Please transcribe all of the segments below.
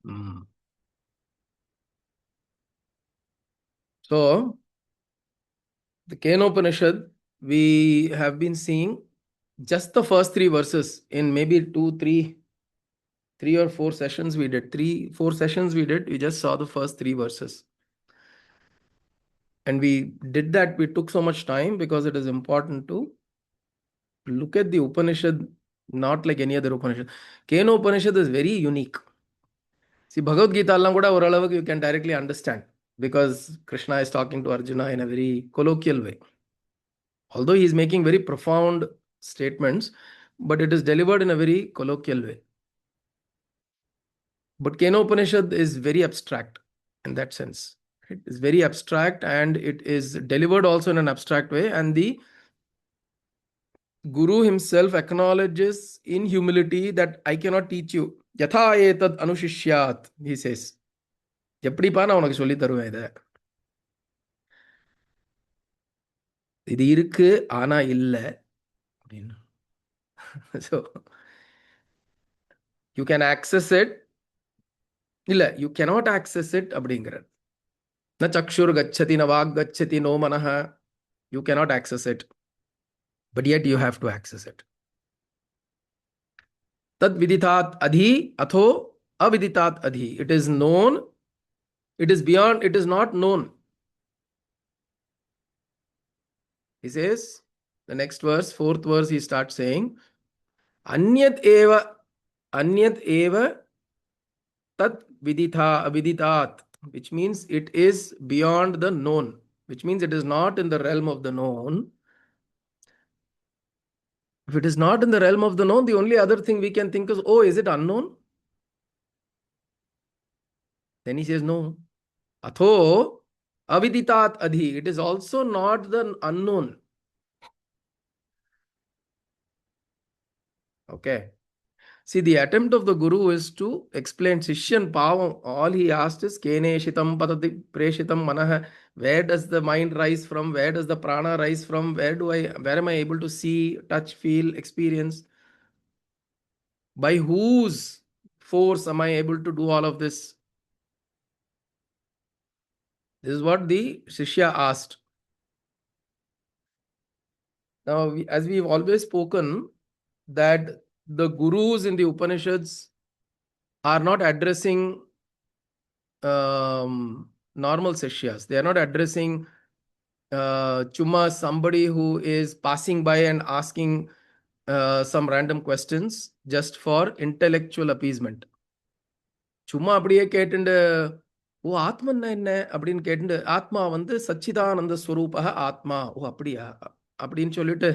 Mm. So, the Kenopanishad, we have been seeing just the first three verses in maybe three or four sessions we did. 4 sessions we did. We just saw the first three verses. And we did that. We took so much time because it is important to look at the Upanishad not like any other Upanishad. Keno Upanishad is very unique. See, Bhagavad Gita allam kuda oralavukku you can directly understand because Krishna is talking to Arjuna in a very colloquial way. Although he is making very profound statements, but it is delivered in a very colloquial way. But Keno Upanishad is very abstract in that sense. It is very abstract and it is delivered also in an abstract way. And the Guru himself acknowledges in humility that I cannot teach you. Yatha etad anushishyat, he says. எப்படிப்பா நான் உனக்கு சொல்லி தருவேன் இதை இது இருக்கு ஆனா இல்லை அப்படின்னு so you can access it இல்லை யூ கேனாட் ஆக்சஸ் இட் அப்படிங்கிறது ந சக்ஷுர் கச்சதி ந வாக் கச்சதி நோ மனஹ you cannot access it but yet you have to access it. Tad viditat adhi atho aviditat adhi. It is known, it is beyond, it is not known. He says, the next verse, fourth verse, he starts saying, Anyat eva tat viditha aviditat, which means it is beyond the known, which means it is not in the realm of the known. If it is not in the realm of the known, the only other thing we can think is, oh, is it unknown? Then he says, no. Atho aviditat adhi. It is also not the unknown. Okay. See, the attempt of the Guru is to explain Sishyan Pavam. All he asked is Kene Shitam Patati Preshitam Manaha. Where does the mind rise from? Where does the prana rise from? Where am I able to see, touch, feel, experience? By whose force am I able to do all of this? This is what the Shishya asked. Now, as we've always spoken, that the gurus in the Upanishads are not addressing normal Sishyas. They are not addressing Chuma, somebody who is passing by and asking some random questions just for intellectual appeasement. சும்மா அப்படியே கேட்டுண்டு ஓ ஆத்மன்னா என்ன அப்படின்னு கேட்டு ஆத்மா வந்து சச்சிதானந்த ஸ்வரூப ஆத்மா ஓ அப்படியா அப்படின்னு சொல்லிட்டு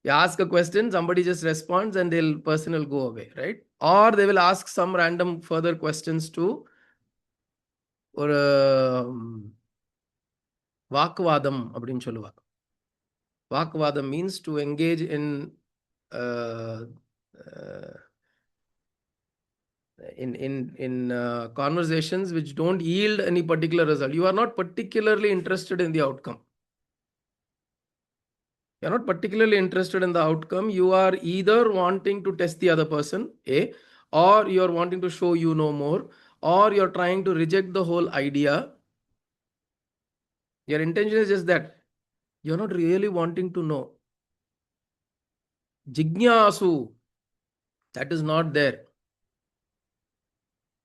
you ask a question, somebody just responds and they'll person will go away, right? Or they will ask some random further questions to ஒரு வாக்குவாதம் அப்படின்னு சொல்லுவா வாக்குவாதம் means to engage in conversations which don't yield any particular result. You are not particularly interested in the outcome. You are not particularly interested in the outcome. You are either wanting to test the other person, A, or you are wanting to show you know more, or you are trying to reject the whole idea. Your intention is just that. You are not really wanting to know. Jignasu, that is not there.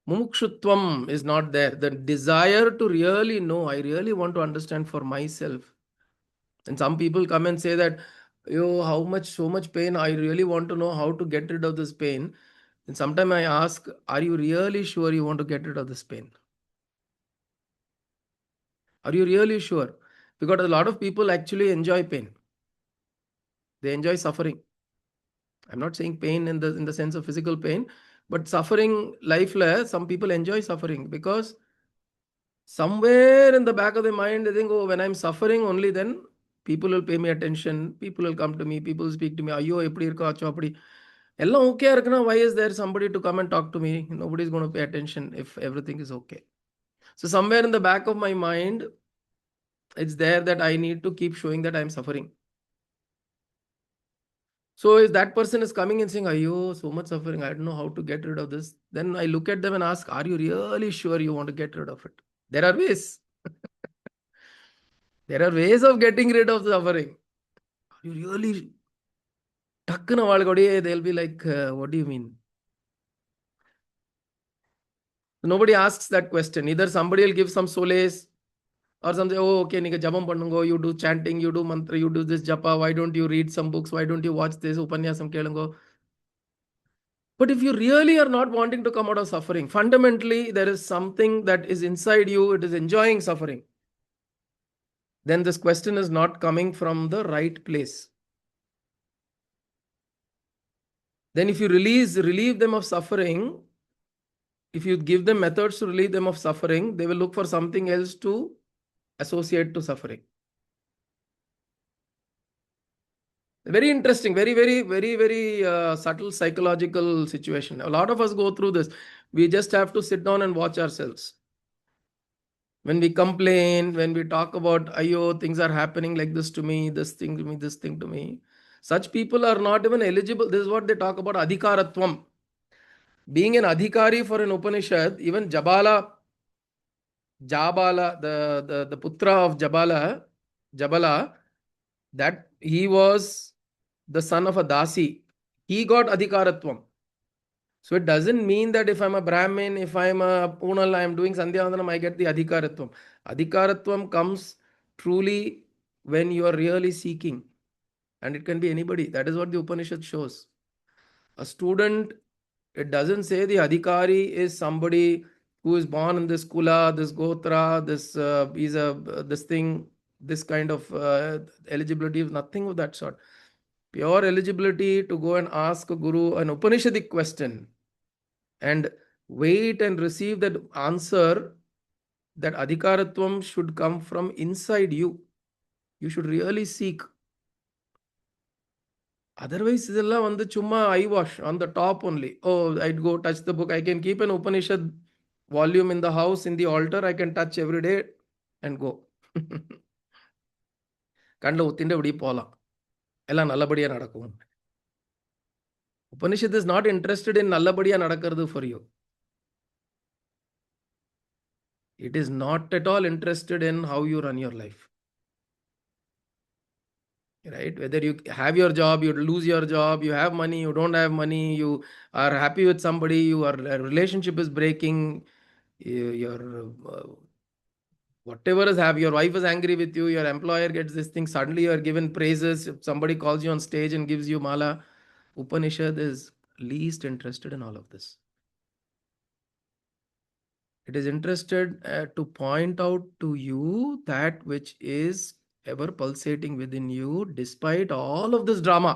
Mumukshutvam is not there. The desire to really know, I really want to understand for myself. And some people come and say that, yo, so much pain, I really want to know how to get rid of this pain. And sometimes I ask, are you really sure you want to get rid of this pain? Are you really sure? Because a lot of people actually enjoy pain. They enjoy suffering. I'm not saying pain in the sense of physical pain, but suffering, life, some people enjoy suffering because somewhere in the back of their mind, they think, oh, when I'm suffering, only then people will pay me attention, people will come to me, people will speak to me, ayyo, eppadi irukku acho appadi. Ellam okay irukna, why is there somebody to come and talk to me? Nobody is going to pay attention if everything is okay. So somewhere in the back of my mind, it's there that I need to keep showing that I'm suffering. So if that person is coming and saying, "Ayo, so much suffering, I don't know how to get rid of this," then I look at them and ask, "Are you really sure you want to get rid of it?" There are ways. There are ways of getting rid of suffering. Are you really ಟಕ್ಕನ ಒಳಗಡೆ they'll be like, what do you mean? Nobody asks that question. Either somebody will give some solace or something. Oh, okay, நீங்க ஜபம் பண்ணுங்க, you do chanting, you do mantra, you do this japa. Why don't you read some books? Why don't you watch this upanyasam கேளுங்க? But if you really are not wanting to come out of suffering, fundamentally there is something that is inside you, it is enjoying suffering, then this question is not coming from the right place. Then if you relieve them of suffering, if you give them methods to relieve them of suffering, they will look for something else to associate to suffering. Very interesting, very subtle psychological situation. A lot of us go through this. We just have to sit down and watch ourselves. When we complain, when we talk about, ayo, things are happening like this to me, this thing to me, this thing to me, such people are not even eligible. This is what they talk about, adhikaratvam. Being an adhikari for an Upanishad, even Jabala, the putra of Jabala, that he was the son of a dasi. He got adhikaratvam. So it doesn't mean that if I'm a Brahmin, if I'm a Punal, I'm doing Sandhyavandanam, I get the adhikaratvam. Adhikaratvam comes truly when you are really seeking. And it can be anybody. That is what the Upanishad shows. A student, it doesn't say the adhikari is somebody who is born in this kula, this gotra, this is a this thing, this kind of eligibility, nothing of that sort. Pure eligibility to go and ask a guru an Upanishadic question and wait and receive that answer, that adhikaratvam should come from inside you. You should really seek. Otherwise, இதெல்லாம் வந்து சும்மா eyewash on the top only. Oh, I'd go touch the book. I can keep an Upanishad volume in the house, in the altar. I can touch every day and go. கண்ணில் ஊத்திண்டு இப்படி போகலாம், எல்லாம் நல்லபடியாக நடக்கும். Upanishad is not interested in நல்லபடியாக நடக்கிறது for you. It is not at all interested in how you run your life. Right? Whether you have your job, you lose your job, you have money, you don't have money, you are happy with somebody, your relationship is breaking, your whatever is have, your wife is angry with you, your employer gets this thing, suddenly you are given praises, if somebody calls you on stage and gives you mala. Upanishad is least interested in all of this. It is interested to point out to you that which is ever pulsating within you despite all of this drama.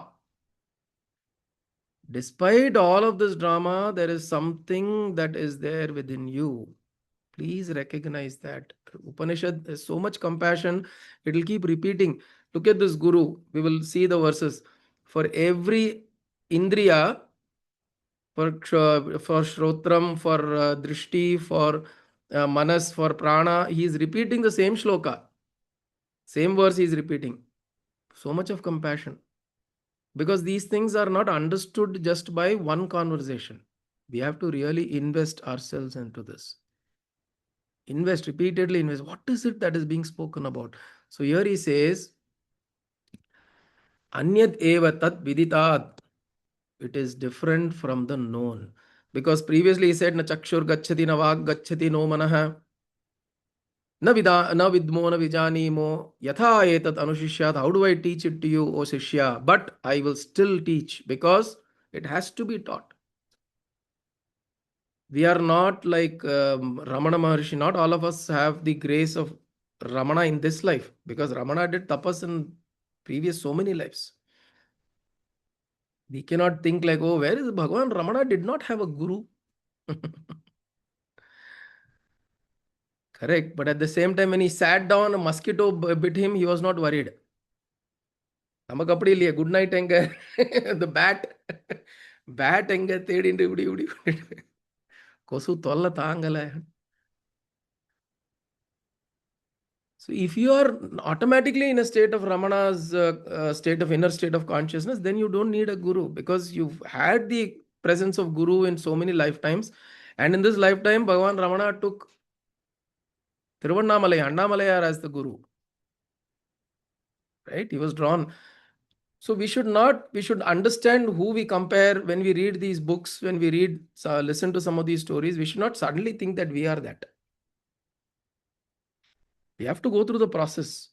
Despite all of this drama, there is something that is there within you. Please recognize that. Upanishad has so much compassion, it will keep repeating. Look at this guru. We will see the verses. For every indriya, for shrotram, for drishti, for manas, for prana, he is repeating the same shloka. Same verse he is repeating. So much of compassion. Because these things are not understood just by one conversation. We have to really invest ourselves into this. Invest, repeatedly invest. What is it that is being spoken about? So here he says, Anyat eva tat viditat. It is different from the known. Because previously he said, Na chakshur gacchati, na vag gacchati, no manaha. Na vidmo, na vijanimo. Yatha etat anushishyat. How do I teach it to you, O Shishya? But I will still teach because it has to be taught. We are not like Ramana Maharshi. Not all of us have the grace of Ramana in this life, because Ramana did tapas in previous so many lives. We cannot think like, oh, where is Bhagavan? Ramana did not have a guru. Correct. But at the same time, when he sat down, a mosquito bit him, he was not worried. நமக்கு அப்படி இல்லையே, good night எங்க, the bat எங்க தேடிட்டு இப்படி கொசு தொல்லை தாங்கலை. So if you are automatically in a state of Ramana's state of inner state of consciousness, then you don't need a guru, because you've had the presence of guru in so many lifetimes. And in this lifetime, Bhagavan Ramana took Tiruvannamalai, Annamalayar as the guru, right? He was drawn. So we should understand who we compare when we read these books, when we listen to some of these stories. We should not suddenly think that we are that. We have to go through the process.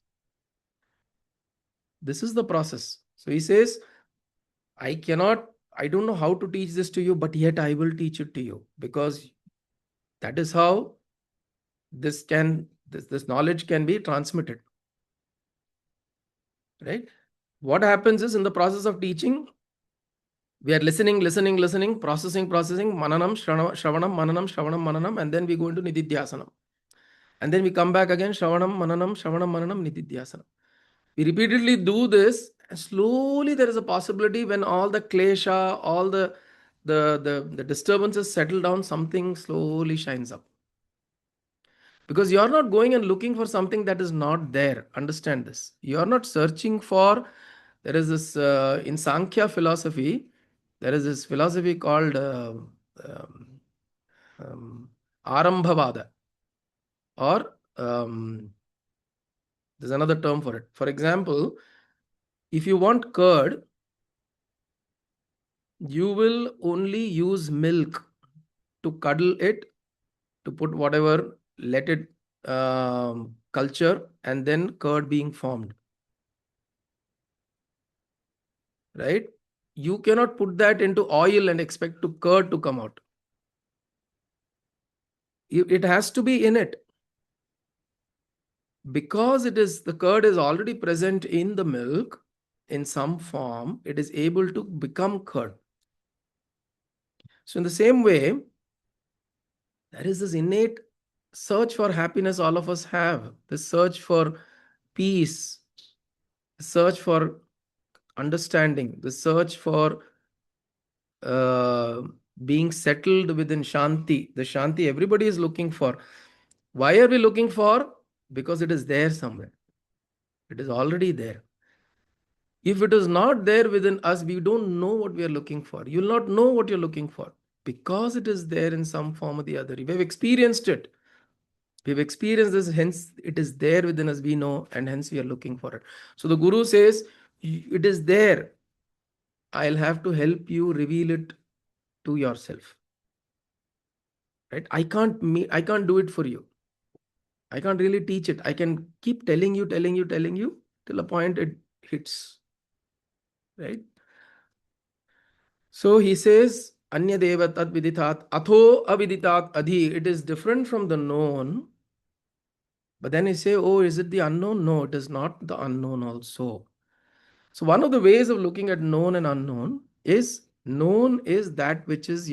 This is the process. So he says, I don't know how to teach this to you, but yet I will teach it to you, because that is how this knowledge can be transmitted. Right? What happens is, in the process of teaching, we are listening, processing, mananam, shravanam, mananam, and then we go into nididhyasanam. And then we come back again, shravanam, mananam, nididhyasanam. We repeatedly do this, and slowly there is a possibility, when all the klesha, all the disturbances settle down, something slowly shines up. Because you are not going and looking for something that is not there. Understand this. You are not searching for, there is this, in Sankhya philosophy, there is this philosophy called um, Arambhavada, or there's another term for it. For example, if you want curd, you will only use milk to cuddle it, to put whatever, let it culture, and then curd being formed. Right? You cannot put that into oil and expect to curd to come out. It has to be in it. Because the curd is already present in the milk in some form, it is able to become curd. So in the same way, there is this innate search for happiness all of us have, this search for peace, search for understanding, the search for uh, being settled within Shanti. The Shanti everybody is looking for. Why are we looking for? Because it is there somewhere. It is already there. If it is not there within us, we don't know what we are looking for. You will not know what you're looking for, because it is there in some form or the other. We've experienced it. We've experienced this, hence it is there within us, we know, and hence we are looking for it. So the Guru says, it is there. I'll have to help you reveal it to yourself. Right? I can't do it for you. I can't really teach it. I can keep telling you till a point it hits. Right? So he says, Anya deva tat viditat, atho aviditat adhi. It is different from the known. But then he say, oh, is it the unknown? No, it is not the unknown also. So one of the ways of looking at known and unknown is, known is that which is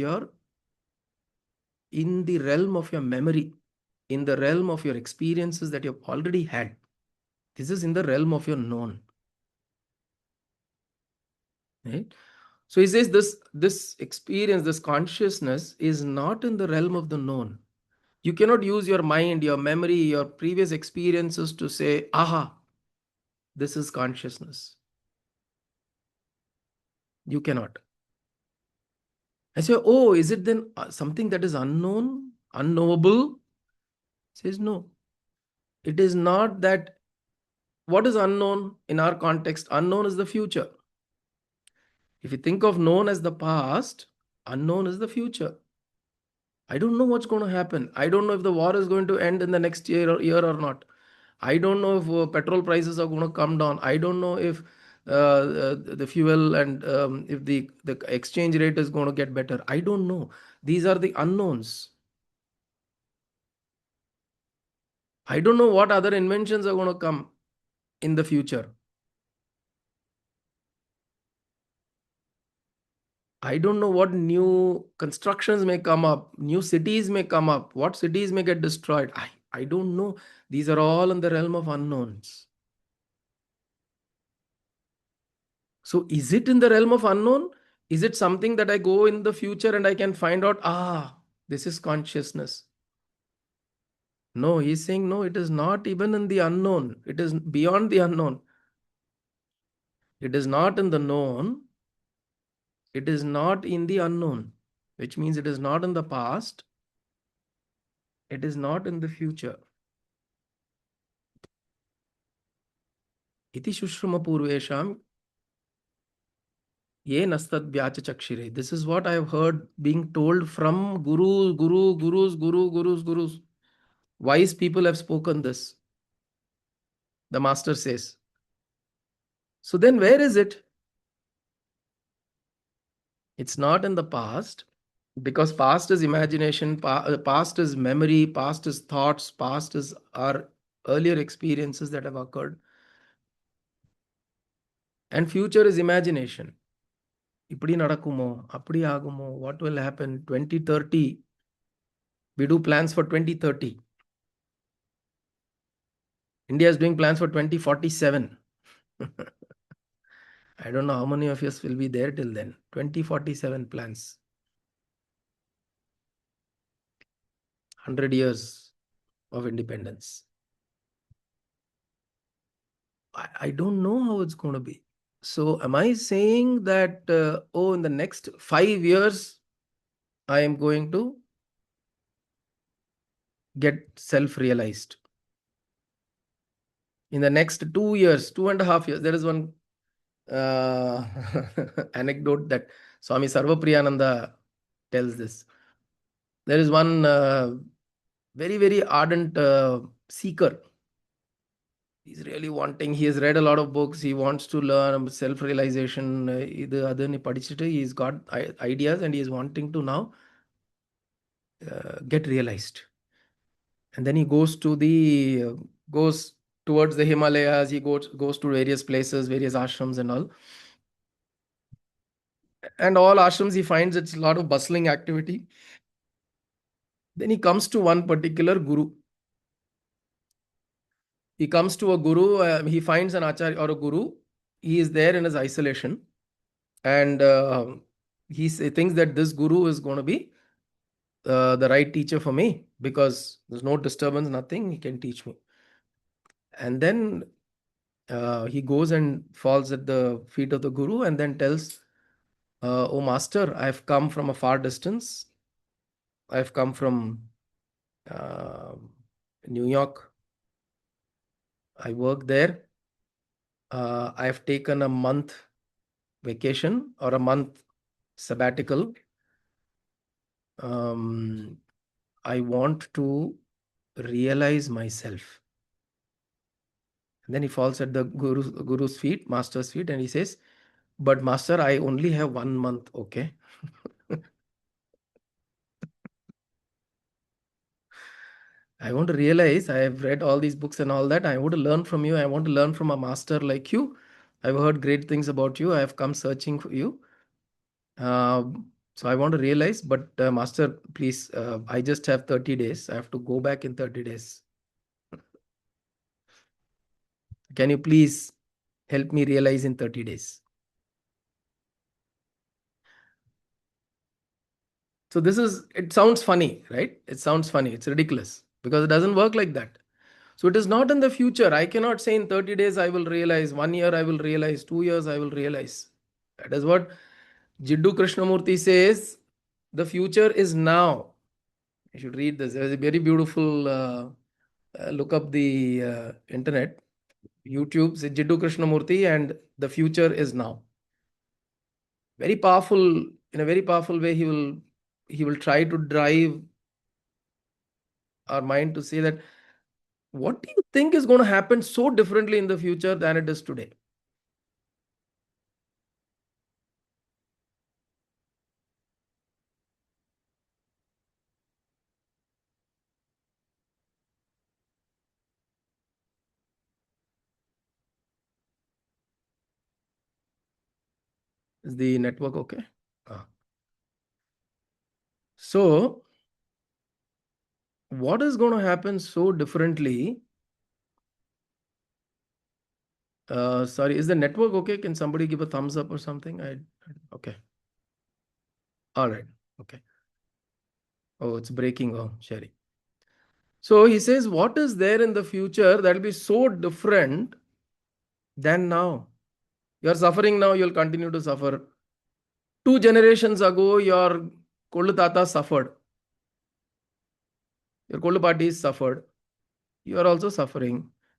in the realm of your memory, in the realm of your experiences that you've already had. This is in the realm of your known. Right? So he says this experience, this consciousness is not in the realm of the known. You cannot use your mind, your memory, your previous experiences to say, aha, this is consciousness. You cannot. I say, oh, is it then something that is unknown, unknowable? He says, no. It is not that. What is unknown in our context? Unknown is the future. If you think of known as the past, unknown is the future. I don't know what's going to happen. I don't know if the war is going to end in the next year or not. I don't know if petrol prices are going to come down. I don't know if the fuel and if the exchange rate is going to get better. I don't know. These are the unknowns. I don't know what other inventions are going to come in the future. I don't know what new constructions may come up, new cities may come up, what cities may get destroyed. I don't know. These are all in the realm of unknowns. So is it in the realm of unknown? Is it something that I go in the future and I can find out, this is consciousness? No, he's saying no, it is not even in the unknown. It is beyond the unknown. It is not in the known. It is not in the unknown, which means it is not in the past. It is not in the future. Iti Shushruma Purvesham Ye Nastad Vyacha Chakshire. This is what I have heard being told from gurus. Wise people have spoken this. The master says. So then where is it? It's not in the past, because past is imagination, past is memory, past is thoughts, past is our earlier experiences that have occurred. And future is imagination. இப்படி நடக்குமோ அப்படி ஆகுமோ, what will happen 2030? We do plans for 2030. India is doing plans for 2047. I don't know how many of us will be there till then. 2047 plans. 100 years of independence. I don't know how it's going to be. So am I saying that, in the next 5 years, I am going to get self-realized? In the next 2 years, 2.5 years, there is one anecdote that Swami Sarvapriyananda tells this. There is one very, very ardent seeker. He's really wanting, he has read a lot of books, he wants to learn self-realization. He's got ideas and he is wanting to now get realized. And then he goes towards the Himalayas. He goes to various places, various ashrams and all. And all ashrams, he finds it's a lot of bustling activity. Then he comes to one particular guru. He comes to a guru, he finds an acharya or a guru. He is there in his isolation. And he thinks that this guru is going to be the right teacher for me, because there's no disturbance, nothing, he can teach me. And then he goes and falls at the feet of the guru and then tells, oh master, I've come from a far distance. I've come from New York. I work there. I've taken a month vacation or a month sabbatical. I want to realize myself. And then he falls at the guru's feet, master's feet, and he says, but master, I only have 1 month, okay? I want to realize, I have read all these books and all that. I want to learn from you. I want to learn from a master like you. I've heard great things about you. I have come searching for you. So I want to realize, but master, please, I just have 30 days. I have to go back in 30 days. Can you please help me realize in 30 days? So it sounds funny, right? It sounds funny. It's ridiculous because it doesn't work like that. So it is not in the future. I cannot say in 30 days I will realize, 1 year I will realize, 2 years I will realize. That is what Jiddu Krishnamurti says. The future is now. You should read this. There is a very beautiful, look up the internet, YouTube, say Jiddu Krishnamurti and the future is now. Very powerful, in a very powerful way, he will try to drive our mind to say that, what do you think is going to happen so differently in the future than it is today? Is the network okay? So, what is going to happen so differently? Sorry, is the network okay? Can somebody give a thumbs up or something? Okay. All right. Okay. Oh, it's breaking. Oh, Sherry. So he says, what is there in the future that will be so different than now? You are suffering now, you'll continue to suffer. 2 generations ago, your Kollu Tata suffered. Your Kollu parties suffered. You are also suffering.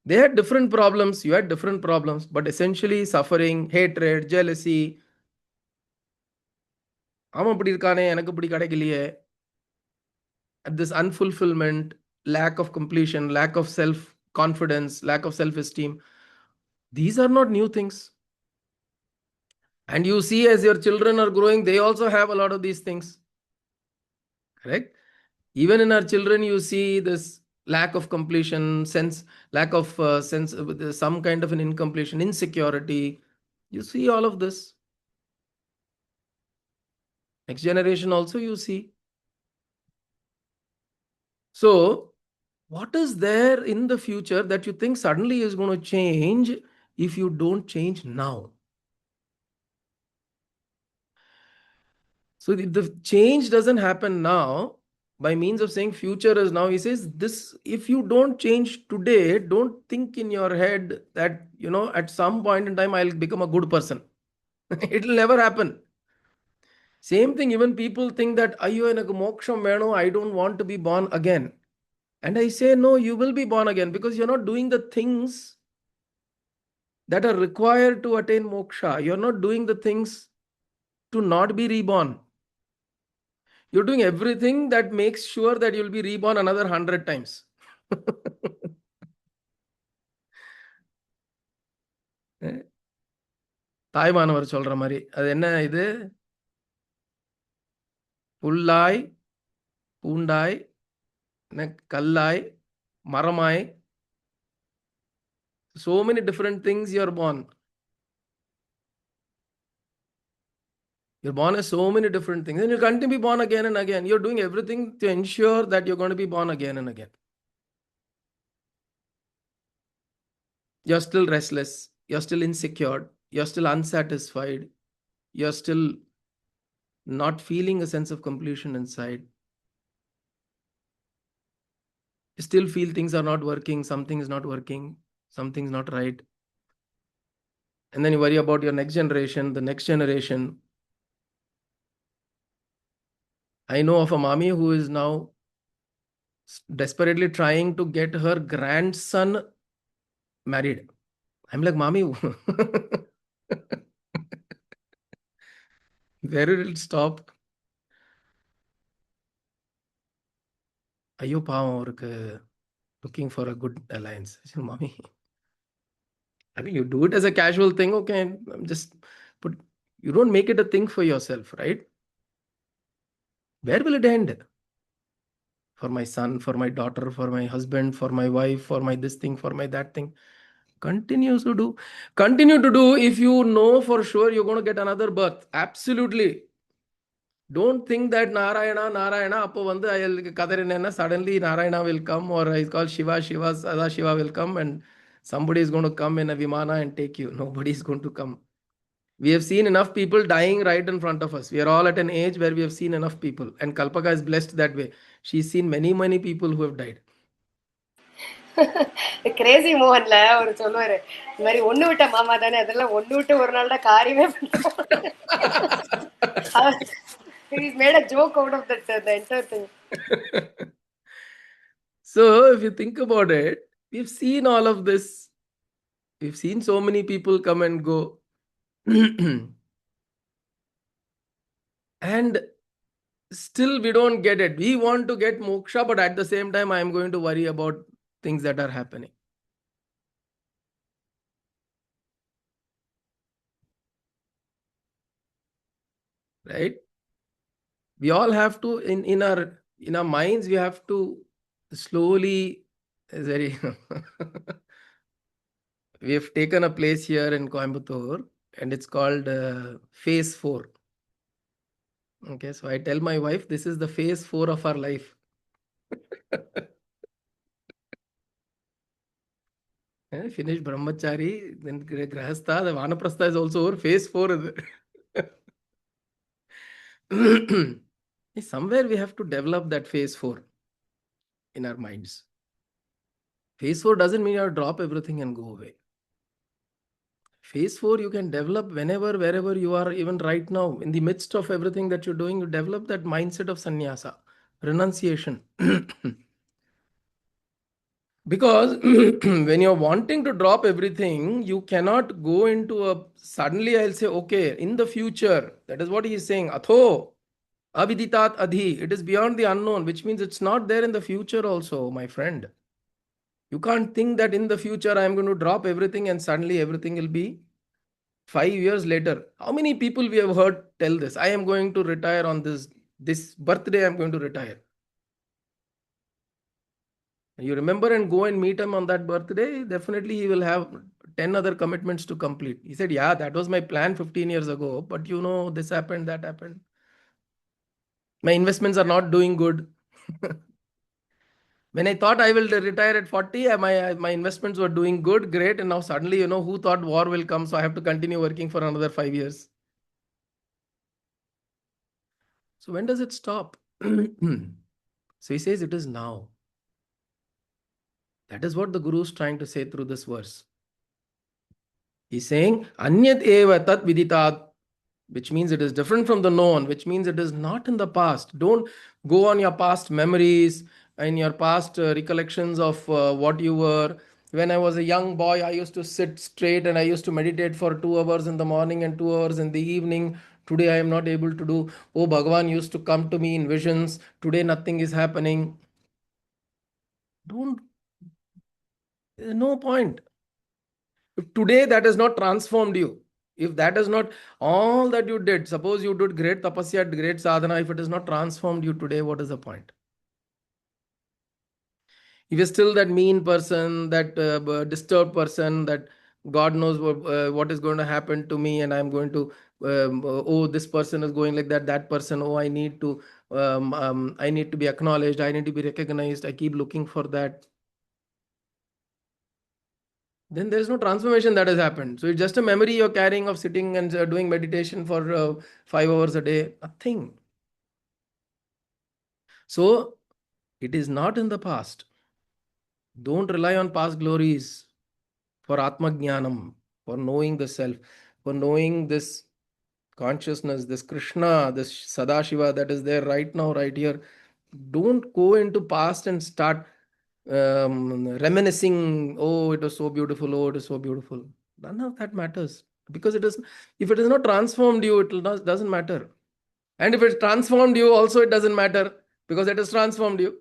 They had different problems. You had different problems, but essentially suffering, hatred, jealousy. அவன் இப்படி இருக்கானே எனக்கு இப்படி கிடைக்கலையே. This unfulfillment, lack of completion, lack of self confidence, lack of self esteem. These are not new things. And you see, as your children are growing, they also have a lot of these things. Correct? Even in our children, you see this lack of completion, lack of sense, some kind of an incompletion, insecurity. You see all of this. Next generation also you see. So, what is there in the future that you think suddenly is going to change if you don't change now? So if the change doesn't happen now, by means of saying future is now, he says this, if you don't change today, don't think in your head that, at some point in time, I'll become a good person. It'll never happen. Same thing, even people think that, Ayyo, enaku moksham veno, I don't want to be born again. And I say, no, you will be born again because you're not doing the things that are required to attain moksha. You're not doing the things to not be reborn. You're doing everything that makes sure that you'll be reborn another 100 times. Thayumanavar சொல்ற மாதிரி அது என்ன இது புல்லாய் பூண்டாய் கல்லாய் மரமாய் so many different things you're born. You're born as so many different things and you continue to be born again and again. You're doing everything to ensure that you're going to be born again and again. You're still restless, you're still insecure, you're still unsatisfied, you're still not feeling a sense of completion inside. You still feel things are not working, something is not working, something's not right. And then you worry about your next generation, the next generation. I know of a mommy who is now desperately trying to get her grandson married. I'm like, mommy, where will it stop? ஐயோ பாவம் அவருக்கு looking for a good alliance. I said, mommy, I mean, you do it as a casual thing, okay, but you don't make it a thing for yourself, right? Where will it end? For my son, for my daughter, for my husband, for my wife, for my this thing, for my that thing. Continue to do. If you know for sure you're going to get another birth. Absolutely. Don't think that Narayana, appo vandu I'll kadarinena, suddenly Narayana will come, or it's called Shiva, Shiva will come and somebody is going to come in a Vimana and take you. Nobody is going to come. We have seen enough people dying right in front of us. We are all at an age where we have seen enough people. And Kalpaka is blessed that way. She's seen many, many people who have died. Crazy மோகன்ல ஒரு சொல்லுவாரு, இந்த மாதிரி ஒண்ணு விட்ட மாமா தானே, அதெல்லாம் ஒண்ணு விட்டு ஒரு நாள் தான் காரியமே He's made a joke out of that, the entire thing. So if you think about it, we've seen all of this. We've seen so many people come and go. And still we don't get it. We want to get moksha, but at the same time, I am going to worry about things that are happening. Right? We all have to, in our minds, we have to slowly, we have taken a place here in Coimbatore and it's called phase 4. Okay, so I tell my wife, this is the phase 4 of our life. Finish brahmachari, then grahastha, the vanaprastha is also over, phase 4. Somewhere we have to develop that phase 4 in our minds. Phase 4 doesn't mean you have to drop everything and go away. Phase 4, you can develop whenever, wherever you are, even right now, in the midst of everything that you're doing, you develop that mindset of sannyasa, renunciation. Because when you're wanting to drop everything, you cannot go into a suddenly I'll say, okay, in the future, that is what he is saying. Atho, aviditat adhi. It is beyond the unknown, which means it's not there in the future also, my friend. You can't think that in the future I'm going to drop everything and suddenly everything will be 5 years later. How many people we have heard tell this? I am going to retire on this birthday, I'm going to retire. You remember and go and meet him on that birthday, definitely he will have 10 other commitments to complete. He said, yeah, that was my plan 15 years ago, but this happened, that happened. My investments are not doing good. When I thought I will retire at 40, my investments were doing good, great. And now suddenly, who thought war will come? So I have to continue working for another 5 years. So when does it stop? So he says it is now. That is what the Guru is trying to say through this verse. He's saying, Anyat eva tat viditat, which means it is different from the known, which means it is not in the past. Don't go on your past memories and your past recollections of what you were. When I was a young boy, I used to sit straight and I used to meditate for 2 hours in the morning and 2 hours in the evening. Today, I am not able to do. Oh, Bhagavan used to come to me in visions. Today, nothing is happening. Don't, there's no point. If today that has not transformed you, if that is not all that you did, suppose you did great tapasya, great sadhana, if it has not transformed you today, what is the point? If you're still that mean person, that disturbed person, that God knows what is going to happen to me, and I'm going to, oh, this person is going like that, that person, oh, I need to be acknowledged, I need to be recognized, I keep looking for that. Then there is no transformation that has happened. So it's just a memory you're carrying of sitting and doing meditation for 5 hours a day. Nothing. So it is not in the past. Don't rely on past glories for Atma Jnanam, for knowing the self, for knowing this consciousness, this Krishna, this Sadashiva that is there right now, right here. Don't go into past and start reminiscing. Oh, it was so beautiful. Oh, it is so beautiful. None of that matters because it is. If it is not transformed you, it doesn't matter. And if it transformed you, also it doesn't matter because it has transformed you.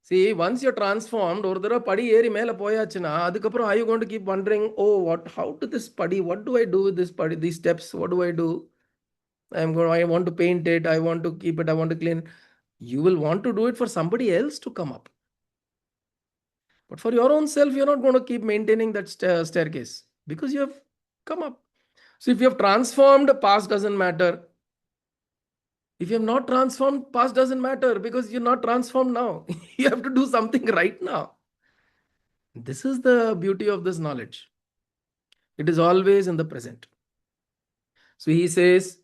See, once you're transformed, ஒரு தடவை படி ஏறி மேலே போயாச்சுன்னா அதுக்கப்புறம் are you going to keep wondering, oh, how to this padi, what do I do with this padi, these steps, what do I do? I want to paint it, I want to keep it, I want to clean. You will want to do it for somebody else to come up. But for your own self, you're not going to keep maintaining that staircase because you have come up. So if you have transformed, past doesn't matter. If you have not transformed, past doesn't matter because you're not transformed now. You have to do something right now. This is the beauty of this knowledge. It is always in the present. So he says,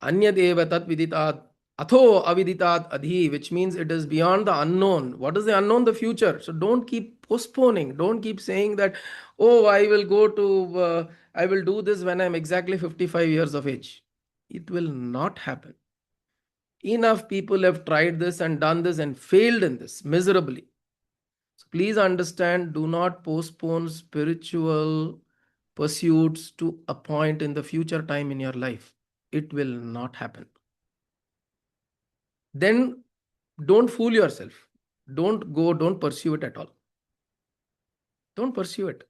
Anyadeva tat viditat atho aviditat adhi, which means it is beyond the unknown. What is the unknown? The future. So don't keep postponing. Don't keep saying that, oh, I will do this when I'm exactly 55 years of age. It will not happen. Enough people have tried this and done this and failed in this miserably. So please understand, do not postpone spiritual pursuits to a point in the future time in your life. It will not happen. Then don't fool yourself. Don't pursue it at all. Don't pursue it.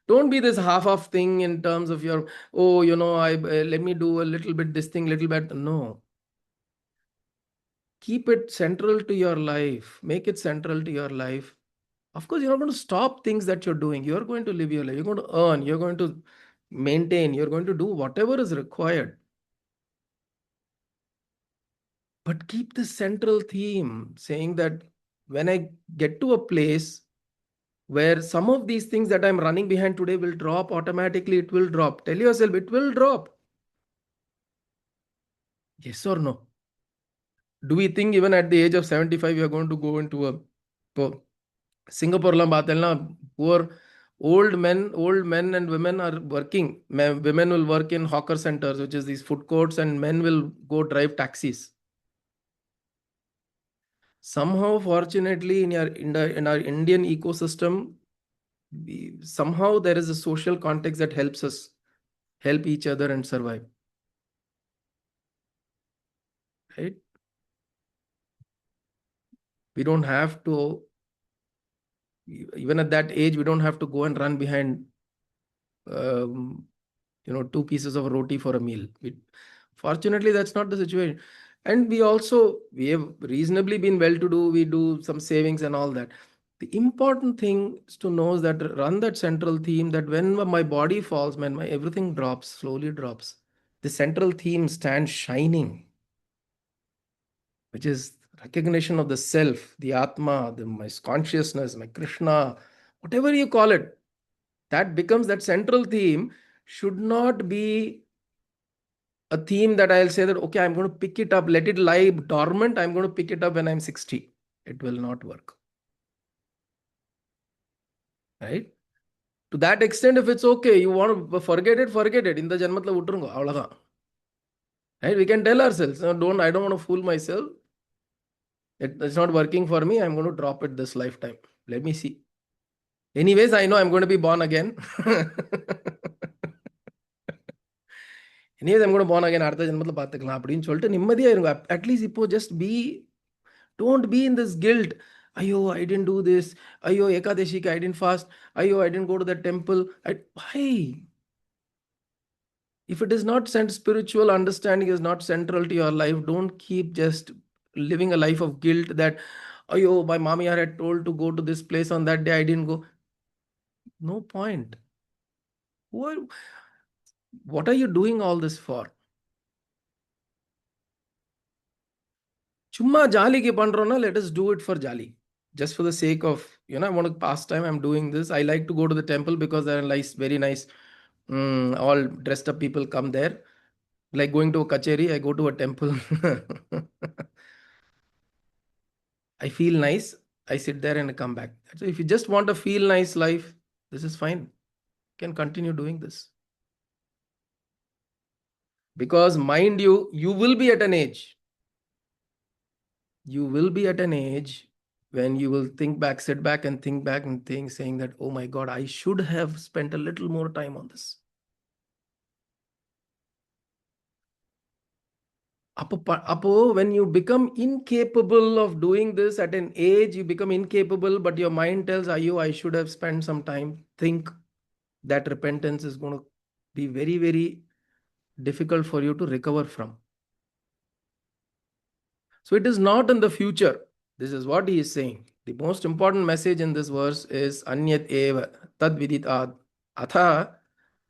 Don't be this half of thing in terms of your, oh, I let me do a little bit this thing, little bit. No. Keep it central to your life. Make it central to your life. Of course, you're not going to stop things that you're doing. You're going to live your life. You're going to earn. You're going to maintain. You're going to do whatever is required. But keep this central theme saying that when I get to a place where some of these things that I'm running behind today will drop automatically, it will drop. Tell yourself it will drop. Yes or no? Do we think even at the age of 75 we are going to go into a சிங்கப்பூர்லாம் பார்த்தேன்னா poor old men and women are working. Women will work in hawker centers, which is these food courts, and men will go drive taxis. Somehow, fortunately, in our Indian ecosystem, somehow there is a social context that helps us help each other and survive. Right? We don't have to, even at that age, we don't have to go and run behind um, 2 pieces of roti for a meal. Fortunately, that's not the situation. And we have reasonably been well to do. We do some savings and all that. The important thing is to know is that run that central theme, that when my body falls, when my everything drops, slowly drops, the central theme stands shining, which is recognition of the self, the Atma, my consciousness, my Krishna, whatever you call it. That becomes that central theme. Should not be a theme that I'll say that, okay, I'm going to pick it up, let it lie dormant. I'm going to pick it up when I'm 60. It will not work. Right? To that extent, if it's okay, you want to forget it, forget it. In the janmatla utturungo, avladhaan. Right? We can tell ourselves, no, I don't want to fool myself. It's not working for me. I'm going to drop it this lifetime. Let me see. Anyways, I know I'm going to be born again. Anyways, I'm going to born again. அடுத்த ஜென்மத்துல பார்த்துக்கலாம் அப்படின்னு சொல்லிட்டு நிம்மதியா இருங்க. At least இப்போ just be, don't be in this guilt. Ayo, I didn't do this. Ayo, Ekadashi, I didn't fast. Ayo, I didn't go to the temple. Why? If it is not sent, spiritual understanding is not central to your life, don't keep just living a life of guilt that, ayo, my mommy had told to go to this place on that day, I didn't go. No point. What are you doing all this for? சும்மா ஜாலிக்கு பண்றோம்னா let us do it for jolly. Just for the sake of, I want to pass time, I'm doing this. I like to go to the temple because there are nice, very nice, all dressed up people come there. Like going to a kacheri, I go to a temple. I feel nice. I sit there and I come back. So if you just want a feel nice life, this is fine. You can continue doing this. Because mind you will be at an age. You will be at an age when you will think back, sit back and think back and think, saying that, oh my God, I should have spent a little more time on this. When you become incapable of doing this at an age, you become incapable, but your mind tells you, I should have spent some time. Think that repentance is going to be very, very difficult for you to recover from. So it is not in the future. This is what he is saying. The most important message in this verse is Anyat eva tad viditat atha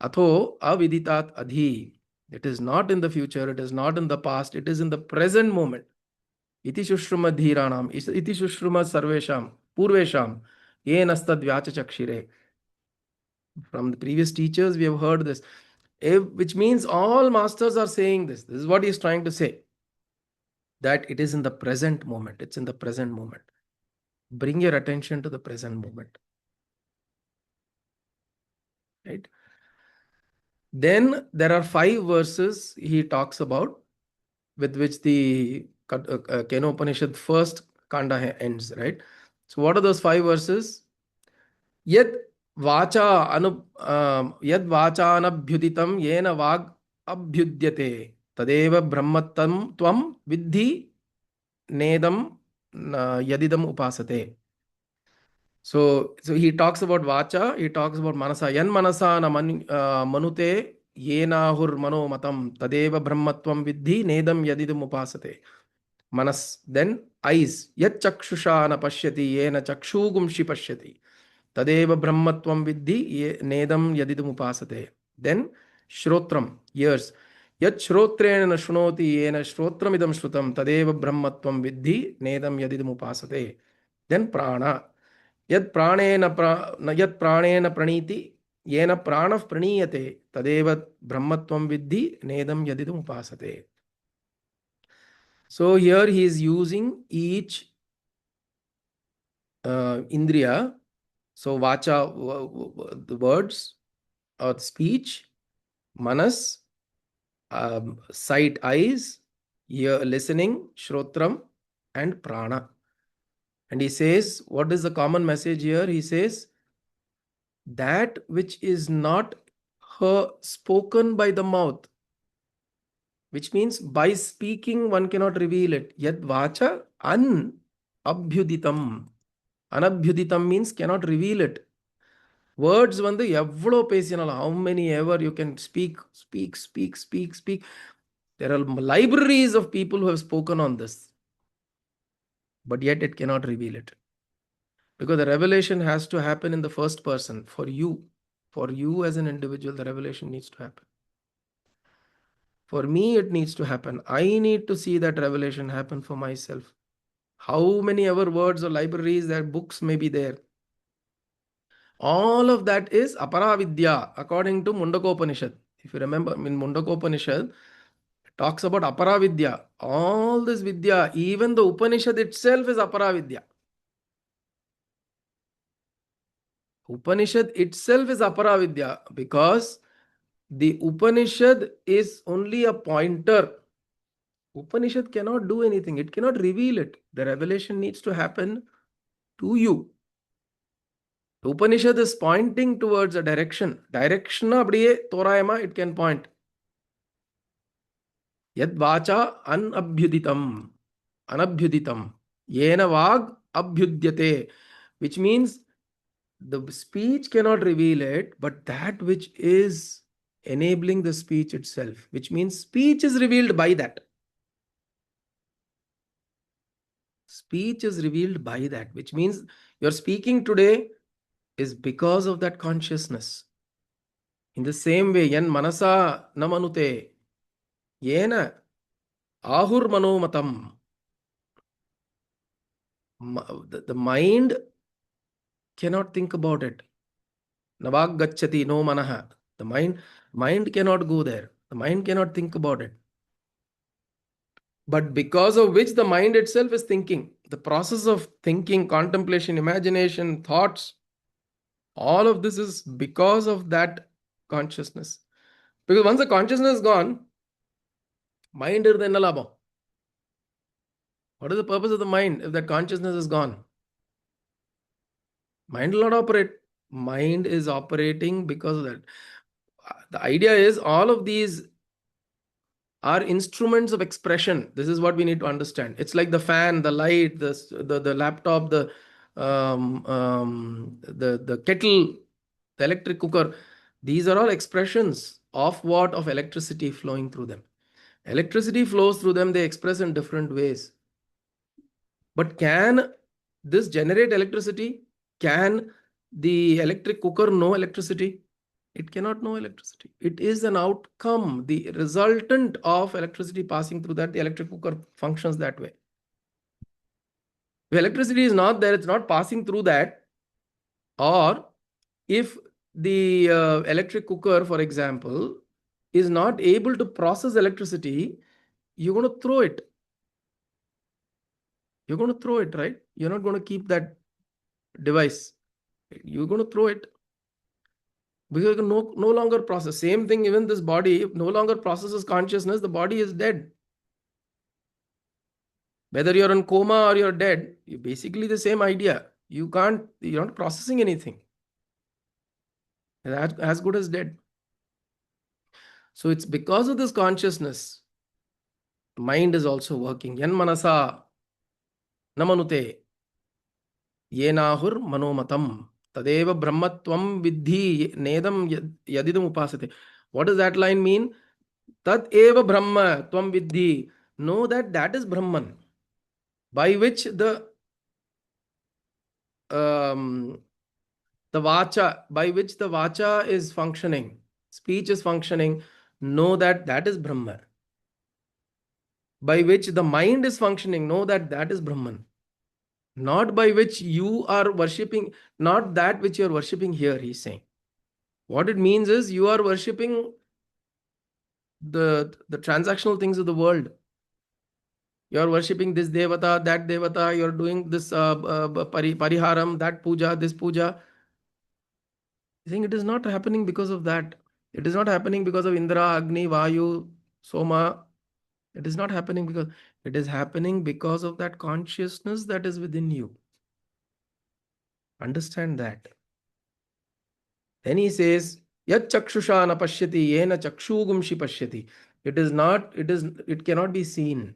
atho aviditat adhi. It is not in the future, it is not in the past, it is in the present moment. Iti shushruma dhiranam, iti shushruma sarvesham, purvesham, yenastad vyachachakshire. From the previous teachers, we have heard this, which means all masters are saying this. This is what he is trying to say. That it is in the present moment. It's in the present moment. Bring your attention to the present moment. Right? Then there are 5 verses he talks about with which the Kena Upanishad first kanda ends. Right? So what are those 5 verses? Yad vacha yena vag abhyudyate tadeva brahmattam tvam vidhi nedam yadidam upasate. So he talks about vacha, he talks about manasa. Yan manasa na manute yenahur mano matam tadeva brahmatvam vidhi nedam yadidam upasate. Manas. Then eyes. Yat chakshusha na pashyati yena chakshugumshi pashyati. Tadeva brahmatvam vidhi nedam yadidam upasate. Then shrotram. Ears. Yat shrotrena na shrunoti yena shrotram idam shrutam tadeva brahmatvam vidhi nedam yadidam upasate. Then prana. यद प्राणेन प्रणीति येन प्राणः प्रणीयते तदेव ब्रह्मत्वं विद्धि नेदं यदिदम् उपासते. So here he is using each indriya. So vacha, the words or speech, manas, sight, eyes, ear, listening, shrotram, and prana. And he says, what is the common message here? He says, that which is not spoken by the mouth, which means by speaking one cannot reveal it. Yad vacha anabhyuditam. Anabhyuditam means cannot reveal it. Words வந்து எவ்வளோ பேசினாலும், how many ever you can speak. There are libraries of people who have spoken on this, but yet it cannot reveal it. Because the revelation has to happen in the first person for you. For you as an individual, the revelation needs to happen. For me, it needs to happen. I need to see that revelation happen for myself. How many ever words or libraries, that books may be there. All of that is aparavidya according to Mundakopanishad. If you remember, in Mundakopanishad, it talks about aparavidya. All this vidya, even the Upanishad itself is aparavidya. Upanishad itself is aparavidya because the Upanishad is only a pointer. Upanishad cannot do anything. It cannot reveal it. The revelation needs to happen to you. The Upanishad is pointing towards a direction. Direction abdiye torayama it can point. Yad vacha anabhyuditam. Anabhyuditam. Yena vag abhyudyate. Which means the speech cannot reveal it, but that which is enabling the speech itself, which means speech is revealed by that. Speech is revealed by that, which means you're speaking today is because of that consciousness. In the same way, yan manasa namanute, yena ahur manomatam. The mind cannot think about it. Navag gacchati no manaha. The mind cannot go there. The mind cannot think about it. But because of which the mind itself is thinking. The process of thinking, contemplation, imagination, thoughts, all of this is because of that consciousness. Because once the consciousness is gone, mind irudhu enna labam? What is the purpose of the mind if that consciousness is gone? Mind will not operate. Mind is operating because of that. The idea is all of these are instruments of expression. This is what we need to understand. It's like the fan, the light, the laptop, the kettle, the electric cooker. These are all expressions of what? Of electricity flowing through them. Electricity flows through them, they express in different ways. But can this generate electricity? Can the electric cooker know electricity? It cannot know electricity. It is an outcome, the resultant of electricity passing through that. The electric cooker functions that way. If electricity is not there, it's not passing through that. Or if the electric cooker, for example, is not able to process electricity, you're going to throw it. You're going to throw it, right? You're not going to keep that device. You're going to throw it. Because no longer process. Same thing, even this body, if no longer processes consciousness, the body is dead. Whether you're in coma or you're dead, you basically the same idea. You're not processing anything. As good as dead. So it's because of this consciousness, mind is also working. Yan manasa namanute yenahur manomatam tadeva brahmatvam vidhi nedam yadidam upasate. What does that line mean? Tad eva brahma tvam vidhi. Know that that is Brahman, by which the vacha, by which the vacha is functioning, speech is functioning. Know that that is Brahma. By which the mind is functioning, know that that is Brahman. Not by which you are worshipping, not that which you are worshipping here, he's saying. What it means is you are worshipping the transactional things of the world. You're worshipping this devata, that devata, you're doing this pariharam, that puja, this puja. I think it is not happening because of that. It is not happening because of Indra, Agni, Vayu, Soma. It is not happening because it is happening because of that consciousness that is within you. Understand that. Then he says, Yat chakshusha na pashyati, yena chakshugumshi pashyati. It cannot be seen.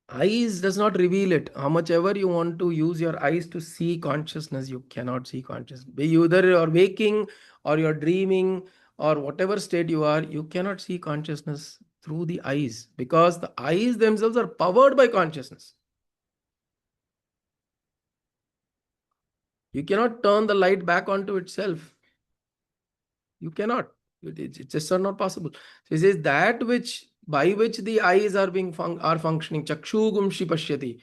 Eyes does not reveal it. How much ever you want to use your eyes to see consciousness, you cannot see consciousness. Be you either you're waking or you're dreaming or whatever state you are, you cannot see consciousness through the eyes because the eyes themselves are powered by consciousness. You cannot turn the light back onto itself. You cannot. It's just not possible. So he says that which by which the eyes are are functioning, chakshugumshi pashyati.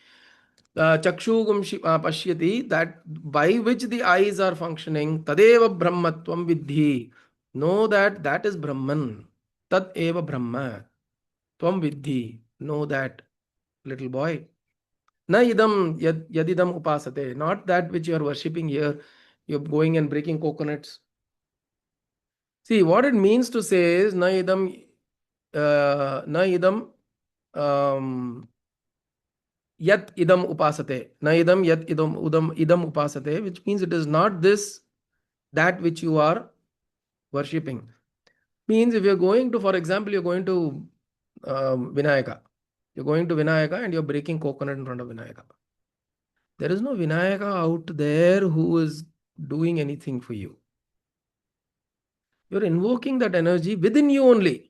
Chakshugumshi pashyati, that by which the eyes are functioning, tadeva brahmatvam vidhi. Know that that is Brahman. Tad eva Brahma. Tvam vidhi. Know that, little boy. Na idam yadidam upasate. Not that which you are worshipping here. You're going and breaking coconuts. See, what it means to say is na idam yat idam upasate. Na idam yat idam upasate, which means it is not this, that which you are worshipping. Means if you're going to, for example, you're going to Vinayaka. You're going to Vinayaka and you're breaking coconut in front of Vinayaka. There is no Vinayaka out there who is doing anything for you. You're invoking that energy within you only.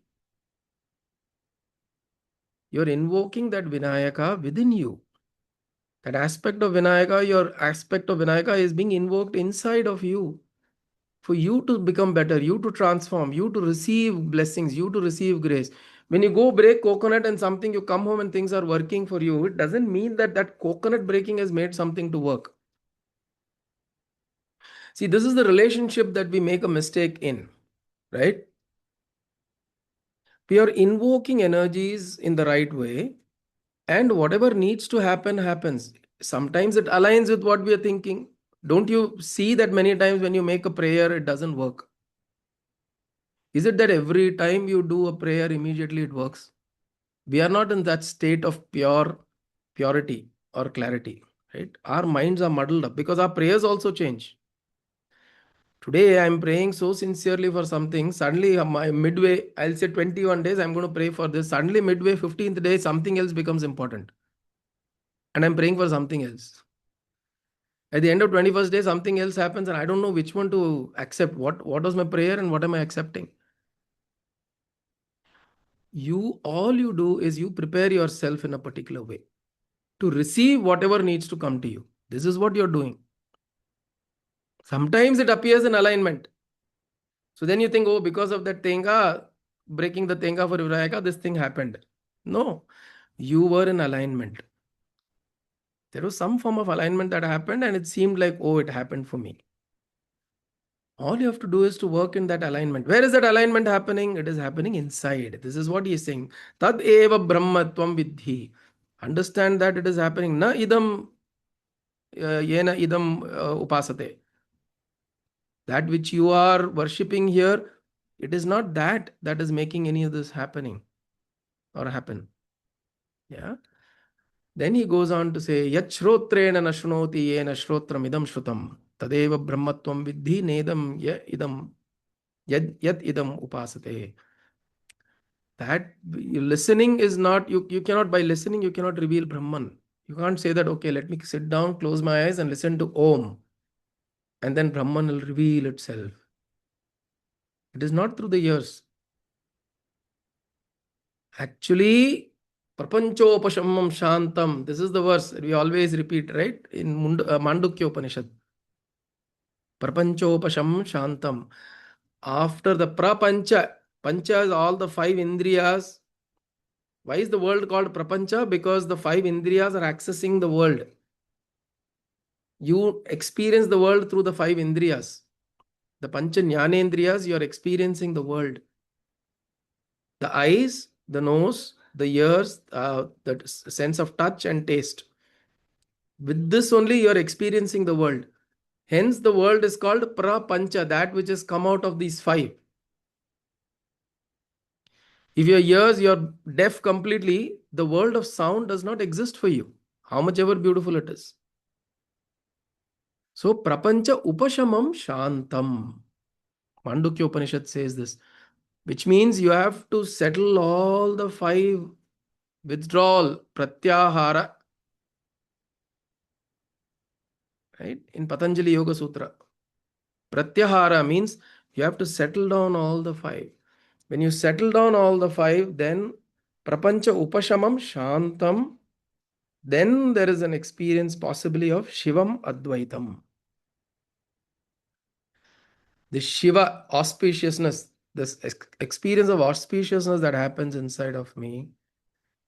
You're invoking that Vinayaka within you. That aspect of Vinayaka, your aspect of Vinayaka is being invoked inside of you. For you to become better, you to transform, you to receive blessings, you to receive grace. When you go break coconut and something, you come home and things are working for you, it doesn't mean that that coconut breaking has made something to work. See, this is the relationship that we make a mistake in, right? We are invoking energies in the right way, and whatever needs to happen happens. Sometimes it aligns with what we are thinking. Don't you see that many times when you make a prayer, it doesn't work? Is it that every time you do a prayer, immediately it works? We are not in that state of purity or clarity, right? Our minds are muddled up because our prayers also change. Today, I'm praying so sincerely for something. Suddenly, my midway, I'll say 21 days, I'm going to pray for this. Suddenly, midway, 15th day, something else becomes important. And I'm praying for something else. At the end of 21st day, something else happens, and I don't know which one to accept. What was my prayer and what am I accepting? All you do is you prepare yourself in a particular way to receive whatever needs to come to you. This is what you're doing. Sometimes it appears in alignment. So then you think, oh, because of that tenga, breaking the tenga for Virayaka, this thing happened. No, you were in alignment. There was some form of alignment that happened, and it seemed like, oh, it happened for me. All you have to do is to work in that alignment. Where is that alignment happening? It is happening inside. This is what he is saying. Tad eva brahmatvam vidhi. Understand that it is happening. Na idam yena idam upasate. That which you are worshipping here, it is not that is making any of this happening or happen. Yeah. Then he goes on to say, Yat shrotrena nashnoti yena shrotram idam shrutam. Tadeva brahmatvam vidhi nedam yat idam upasate. That listening is not, you cannot, by listening, you cannot reveal Brahman. You can't say that, okay, let me sit down, close my eyes and listen to Om. And then Brahman will reveal itself. It is not through the ears. Actually, prapanchopashamam shantam. This is the verse we always repeat, right? In Mandukya Upanishad. Prapanchopashamam shantam. After the prapancha, pancha is all the five indriyas. Why is the world called prapancha? Because the five indriyas are accessing the world. You experience the world through the five indriyas. The pancha jnanendriyas, you are experiencing the world. The eyes, the nose, the ears, the sense of touch and taste. With this only you are experiencing the world. Hence, the world is called prapancha, that which has come out of these five. If your ears, you're deaf completely, the world of sound does not exist for you, how much ever beautiful it is. So, prapancha upashamam shantam. Mandukya Upanishad says this, which means you have to settle all the five: withdrawal, pratyahara, right? In Patanjali Yoga Sutra, pratyahara means you have to settle down all the five. When you settle down all the five, then prapancha upashamam shantam, then there is an experience possibly of Shivam Advaitam. The Shiva auspiciousness, this experience of auspiciousness that happens inside of me,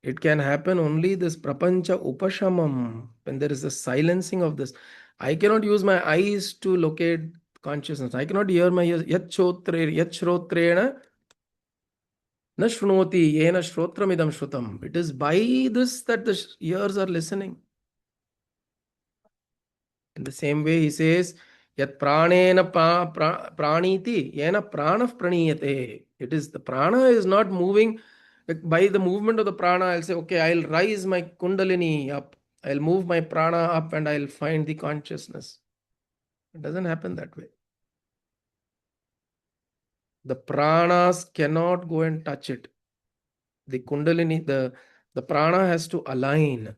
it can happen only this prapancha upashamam, when there is a silencing of this. I cannot use my eyes to locate consciousness. I cannot hear my ears. Yat shrotrena na shrunoti yena shrotramidam shrutam. It is by this that the ears are listening. In the same way, he says, Yat pranena praniti, yena prana praniyate. It is the prana is not moving. Like by the movement of the prana, I'll say, okay, I'll rise my kundalini up. I'll move my prana up and I'll find the consciousness. It doesn't happen that way. The pranas cannot go and touch it. The kundalini, the prana has to align.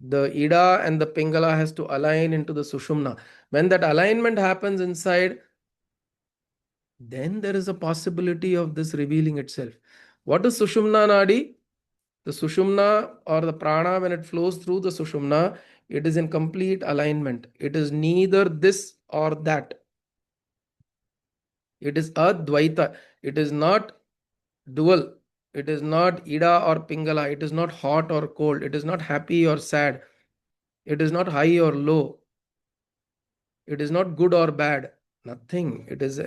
The ida and the pingala has to align into the sushumna. When that alignment happens inside, then there is a possibility of this revealing itself. What is sushumna nadi? The sushumna or the prana, when it flows through the sushumna, it is in complete alignment. It is neither this or that. It is advaita. It is not dual. It is not ida or pingala. It is not hot or cold. It is not happy or sad. It is not high or low. It is not good or bad. Nothing. It is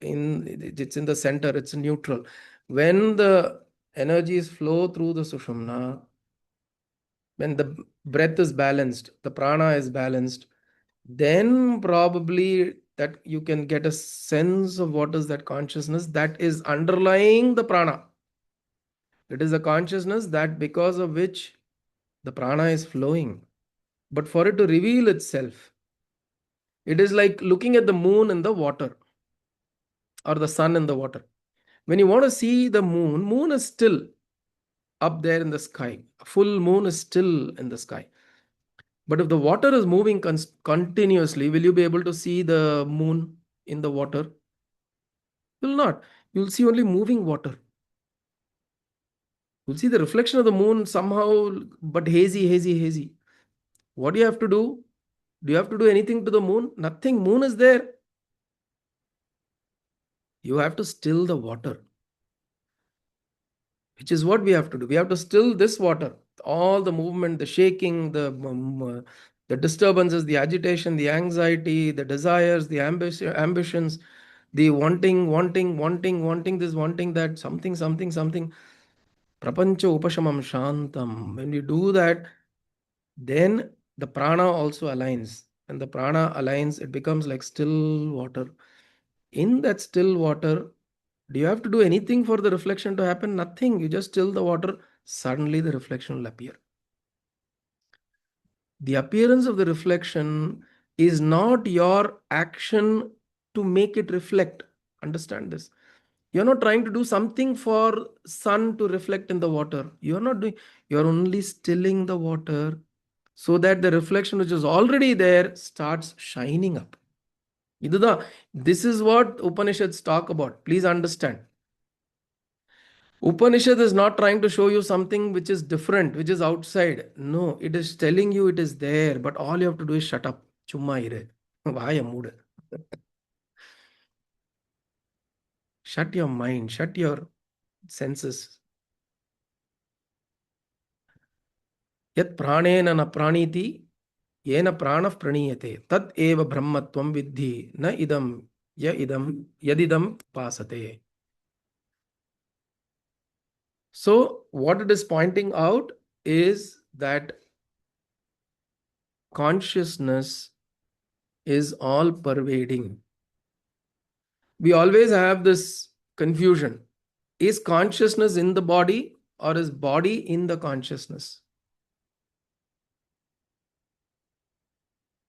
it's in the center. It's neutral. When the energies flow through the sushumna, when the breath is balanced, the prana is balanced, then probably that you can get a sense of what is that consciousness that is underlying the prana. It is a consciousness that because of which the prana is flowing. But for it to reveal itself, it is like looking at the moon in the water or the sun in the water. When you want to see the moon, moon is still up there in the sky. Full moon is still in the sky. But if the water is moving continuously, will you be able to see the moon in the water? You will not. You will see only moving water. You'll see the reflection of the moon somehow, but hazy, hazy, hazy. What do you have to do? Do you have to do anything to the moon? Nothing. Moon is there. You have to still the water, which is what we have to do. We have to still this water. All the movement, the shaking, the disturbances, the agitation, the anxiety, the desires, the ambitions, the wanting this, wanting that, something. Prapancha upashamam shantam. When you do that, then the prana also aligns. When the prana aligns, it becomes like still water. In that still water, do you have to do anything for the reflection to happen? Nothing. You just still the water, suddenly the reflection will appear. The appearance of the reflection is not your action to make it reflect. Understand this. You're not trying to do something for sun to reflect in the water. You're only stilling the water so that the reflection which is already there starts shining up. This is what Upanishads talk about. Please understand. Upanishad is not trying to show you something which is different, which is outside. No, it is telling you it is there, but all you have to do is shut up. Chumma ire. Vaya mood. Shut your mind, shut your senses. Yat pranena na praniti, yena prana praniyate, tat eva brahmatvam vidhi, na idam, yadidam pasate. So what it is pointing out is that consciousness is all pervading. We always have this confusion. Is consciousness in the body or is body in the consciousness?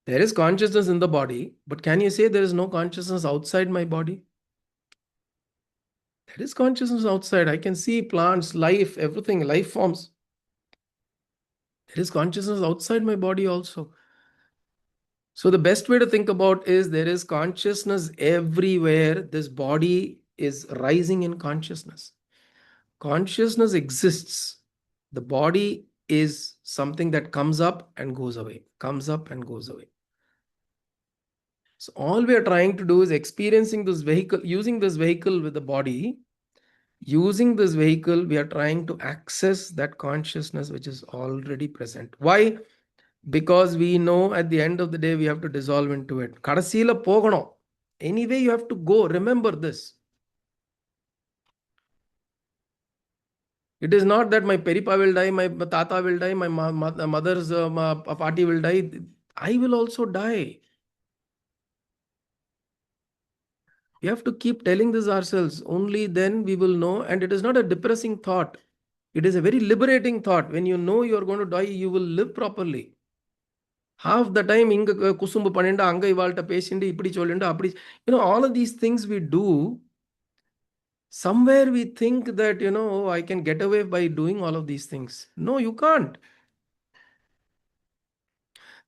There is consciousness in the body, but can you say there is no consciousness outside my body? There is consciousness outside. I can see plants, life, everything, life forms. There is consciousness outside my body also. So the best way to think about is there is consciousness everywhere. This body is rising in consciousness. Consciousness exists. The body is something that comes up and goes away, comes up and goes away. So all we are trying to do is experiencing this vehicle, using this vehicle with the body. Using this vehicle, we are trying to access that consciousness which is already present. Why? Because we know at the end of the day we have to dissolve into it. கடைசியில போகணும். Anyway, you have to go. Remember this. It is not that my peripa will die, my tata will die, my mother's party will die. I will also die. We have to keep telling this ourselves. Only then we will know. And it is not a depressing thought. It is a very liberating thought. When you know you are going to die, you will live properly. Half the time, inga kusumbu panenda, anga ivalta பேசிண்டு இப்படி சொல்லிண்டு அப்படி, all of these things we do, somewhere we think that, I can get away by doing all of these things. No, you can't.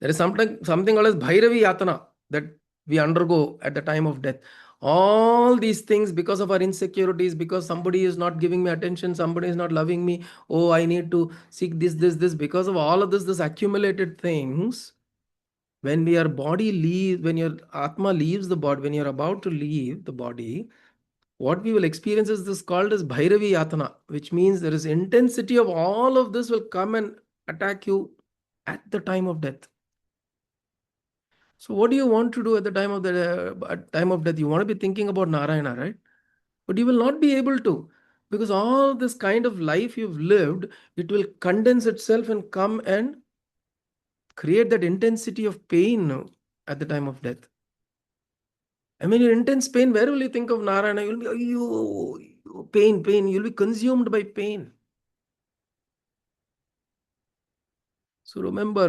There is something called as Bhairavi Yatana that we undergo at the time of death. All these things because of our insecurities, because somebody is not giving me attention, somebody is not loving me. Oh, I need to seek this. Because of all of this accumulated things, when when your Atma leaves the body, when you're about to leave the body, what we will experience is this called as Bhairavi Yatana, which means there is intensity of all of this will come and attack you at the time of death. So what do you want to do at the time of death? You want to be thinking about Narayana, right? But you will not be able to, because all this kind of life you've lived, it will condense itself and come and create that intensity of pain at the time of death. I mean, in intense pain, where will you think of Narayana? You'll be, oh, pain. You'll be consumed by pain. So remember,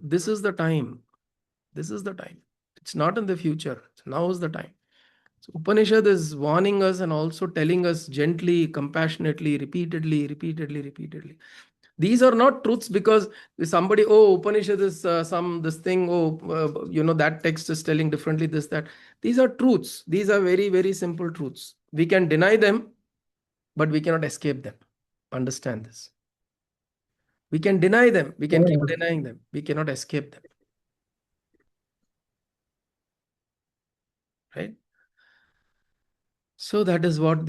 this is the time. This is the time. It's not in the future. Now is the time. So Upanishad is warning us and also telling us gently, compassionately, repeatedly. These are not truths because somebody, Upanishad is this thing, that text is telling differently, this, that. These are truths. These are very, very simple truths. We can deny them, but we cannot escape them. Understand this. We can deny them. We can keep denying them. We cannot escape them. Right? So that is what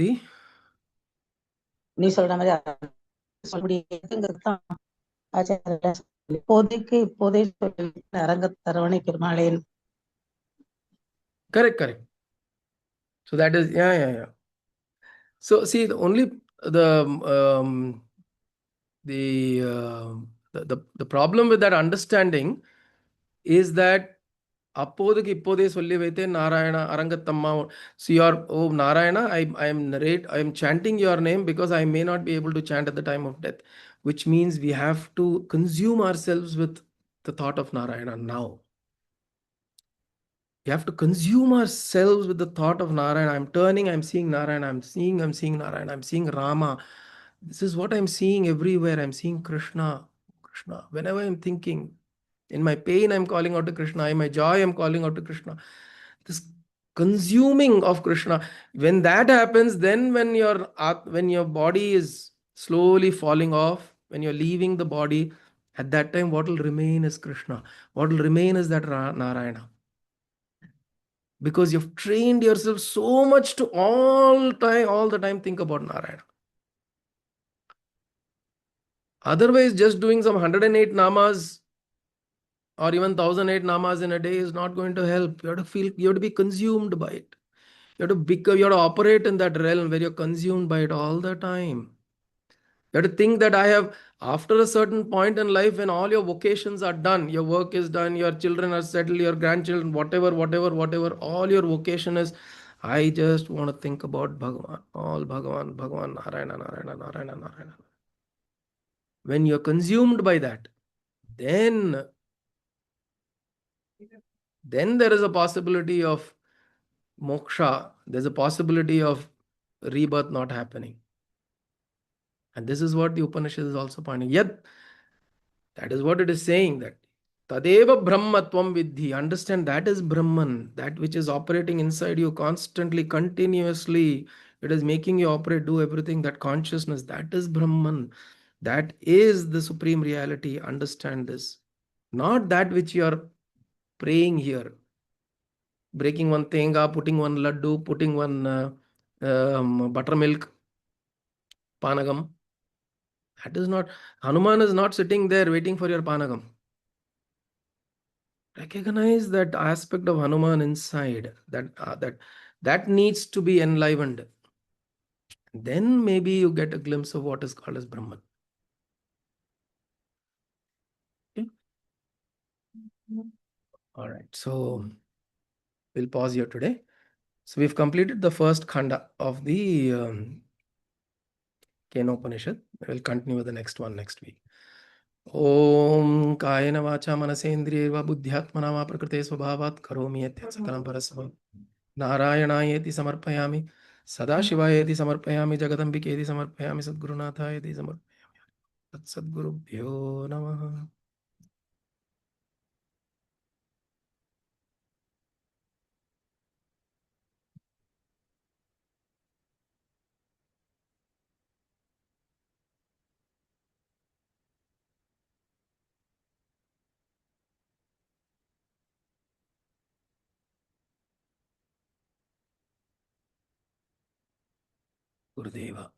நீ சொல்ற மாதிரி சொல்லுங்கிறது தான் ஆச்சாரிய இப்போதே அரங்கத்தரவணை பெருமாளேன். Correct. So that is, yeah. So see, the problem with that understanding is that அப்போதுக்கு இப்போதே சொல்லி வைத்தே Narayana அரங்கத்தம்மா. So Narayana, I am chanting your name because I may not be able to chant at the time of death, which means we have to consume ourselves with the thought of Narayana now. We have to consume ourselves with the thought of Narayana. I'm turning, I'm seeing Narayana, I'm seeing Narayana, I'm seeing Rama. This is what I'm seeing everywhere. I'm seeing Krishna. Whenever I'm thinking, in my pain, I'm calling out to Krishna. In my joy, I'm calling out to Krishna. This consuming of Krishna. When that happens, then when your body is slowly falling off, when you're leaving the body, at that time, what will remain is Krishna. What will remain is that Narayana. Because you've trained yourself so much to all the time think about Narayana. Otherwise, just doing some 108 namas or even 1008 namas in a day is not going to help. You have to be consumed by it. You have to operate in that realm where you're consumed by it all the time. You have to think that I have, after a certain point in life, when all your vocations are done, your work is done, your children are settled, your grandchildren, whatever, all your vocation is, I just want to think about Bhagavan, all Bhagavan, Bhagavan, Narayana, Narayana, Narayana, Narayana. When you're consumed by that, then there is a possibility of moksha, there's a possibility of rebirth not happening. And this is what the Upanishad is also pointing. Yet, that is what it is saying, that Tadeva Brahmatvam Vidhi. Understand that is Brahman, that which is operating inside you constantly, continuously. It is making you operate, do everything. That consciousness, that is Brahman. That is the supreme reality. Understand this. Not that which you are praying here. Breaking one thing up, putting one laddu, putting one buttermilk, panagam. That is not, Hanuman is not sitting there waiting for your panagam. Recognize that aspect of Hanuman inside, that needs to be enlivened. Then maybe you get a glimpse of what is called as Brahman. Okay? All right, so we'll pause here today. So we've completed the first khanda of the Kenopanishad. We'll continue with the next one next week. Om Kayena Vacha Manasendriya Buddhyatmana Va Prakrite Swabhavat Karomi Yat Sakalam Parasvam Narayanaayeti Samarpayami Sadashivayeti Samarpayami Jagadambiketi Samarpayami Sadgurunathayeti Samarpayami Sadgurubhyo Namaha. Gurudeva.